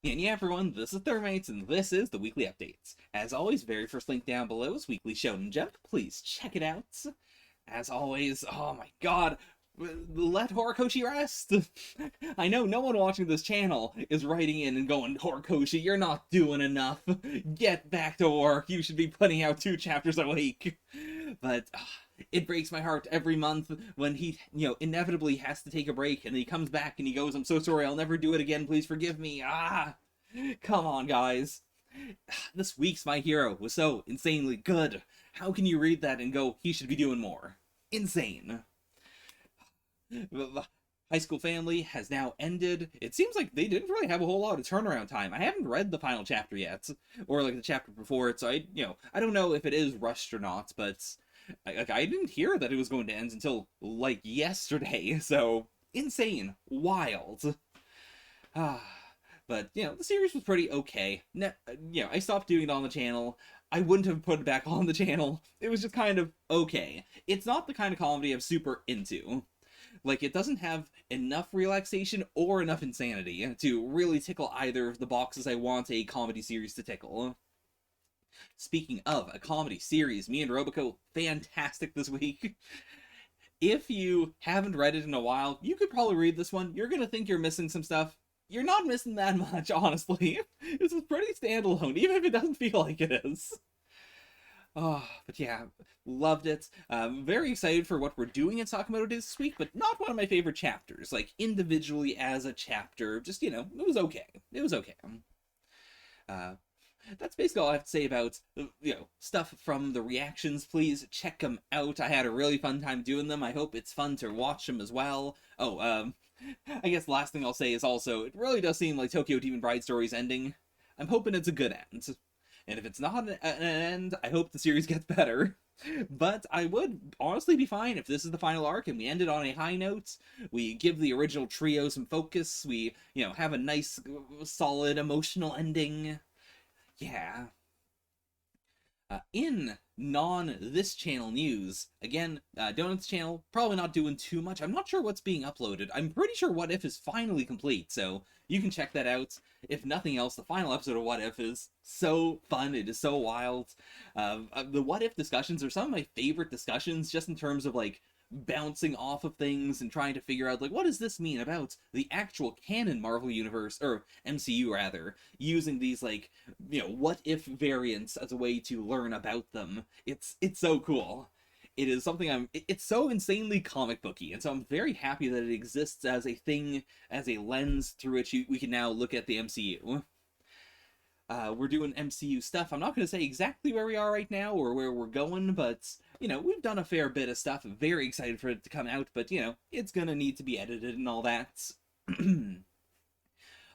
And yeah, everyone, this is Thermites, and this is the Weekly Updates. As always, very first link down below is Weekly Shonen Jump. Please check it out. As always, oh my god, let Horikoshi rest! I know no one watching this channel is writing in and going, Horikoshi, you're not doing enough. Get back to work. You should be putting out 2 chapters a week. But it breaks my heart every month when he, inevitably has to take a break, and he comes back and he goes, I'm so sorry, I'll never do it again, please forgive me. Come on, guys. This week's My Hero was so insanely good. How can you read that and go, he should be doing more? Insane. High School Family has now ended. It seems like they didn't really have a whole lot of turnaround time. I haven't read the final chapter yet, or like the chapter before it, so I don't know if it is rushed or not, but I didn't hear that it was going to end until like yesterday, so insane, wild. But the series was pretty okay. I stopped doing it on the channel. I wouldn't have put it back on the channel. It was just kind of okay. It's not the kind of comedy I'm super into. Like, it doesn't have enough relaxation or enough insanity to really tickle either of the boxes I want a comedy series to tickle. Speaking of a comedy series, me and Roboco, fantastic this week. If you haven't read it in a while, you could probably read this one. You're gonna think you're missing some stuff. You're not missing that much, honestly. This is pretty standalone, even if it doesn't feel like it is. Oh, but yeah, loved it. Very excited for what we're doing in Sakamoto Days this week, but not one of my favorite chapters. Like, individually as a chapter, just, it was okay. It was okay. That's basically all I have to say about, stuff from the reactions. Please check them out. I had a really fun time doing them. I hope it's fun to watch them as well. Oh, I guess the last thing I'll say is also, it really does seem like Tokyo Demon Bride Story's ending. I'm hoping it's a good end. And if it's not an end, I hope the series gets better. But I would honestly be fine if this is the final arc and we end it on a high note. We give the original trio some focus. We, have a nice, solid, emotional ending. Yeah. In non-this channel news, again, Donut's channel, probably not doing too much. I'm not sure what's being uploaded. I'm pretty sure What If is finally complete, so you can check that out. If nothing else, the final episode of What If is so fun. It is so wild. The What If discussions are some of my favorite discussions, just in terms of, like, bouncing off of things and trying to figure out, like, what does this mean about the actual canon Marvel Universe, or MCU rather, using these, like, what if variants as a way to learn about them. It's so cool. It is something it's so insanely comic booky, and so I'm very happy that it exists as a thing, as a lens through which we can now look at the MCU. We're doing MCU stuff. I'm not going to say exactly where we are right now or where we're going, but, we've done a fair bit of stuff. I'm very excited for it to come out, but, it's going to need to be edited and all that.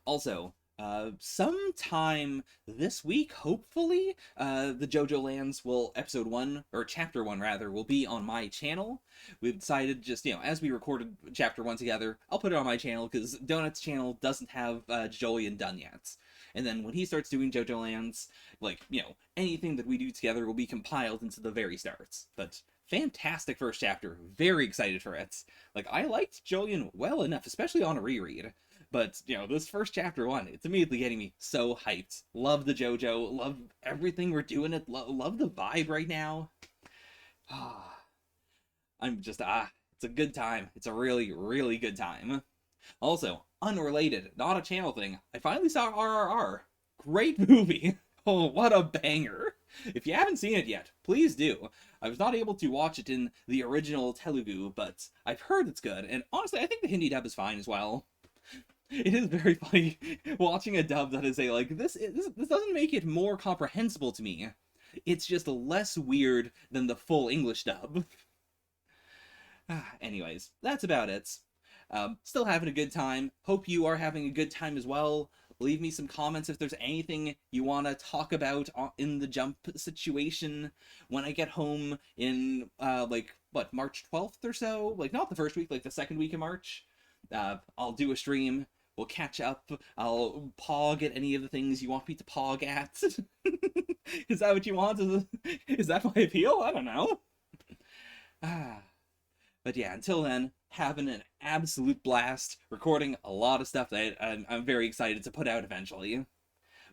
Also, sometime this week, hopefully, the JoJo Lands episode 1, or chapter 1 rather, will be on my channel. We've decided just, as we recorded chapter 1 together, I'll put it on my channel, because Donut's channel doesn't have Julian done yet. And then when he starts doing JoJo Lands, like, anything that we do together will be compiled into the very starts. But fantastic first chapter. Very excited for it. Like, I liked Julian well enough, especially on a reread. But, this first chapter 1, it's immediately getting me so hyped. Love the JoJo. Love everything we're doing. Love the vibe right now. I'm just, it's a good time. It's a really, really good time. Also, unrelated, not a channel thing, I finally saw RRR. Great movie. Oh, what a banger. If you haven't seen it yet, please do. I was not able to watch it in the original Telugu, but I've heard it's good, and honestly, I think the Hindi dub is fine as well. It is very funny watching a dub that is this doesn't make it more comprehensible to me. It's just less weird than the full English dub. Anyways, that's about it. Still having a good time. Hope you are having a good time as well. Leave me some comments if there's anything you want to talk about in the Jump situation when I get home in, March 12th or so? Like, not the first week, like the second week of March. I'll do a stream. We'll catch up. I'll pog at any of the things you want me to pog at. Is that what you want? Is that my appeal? I don't know. But yeah, until then, having an absolute blast, recording a lot of stuff that I'm very excited to put out eventually.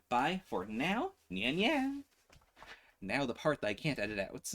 Bye for now. Nya nya. Now the part that I can't edit out.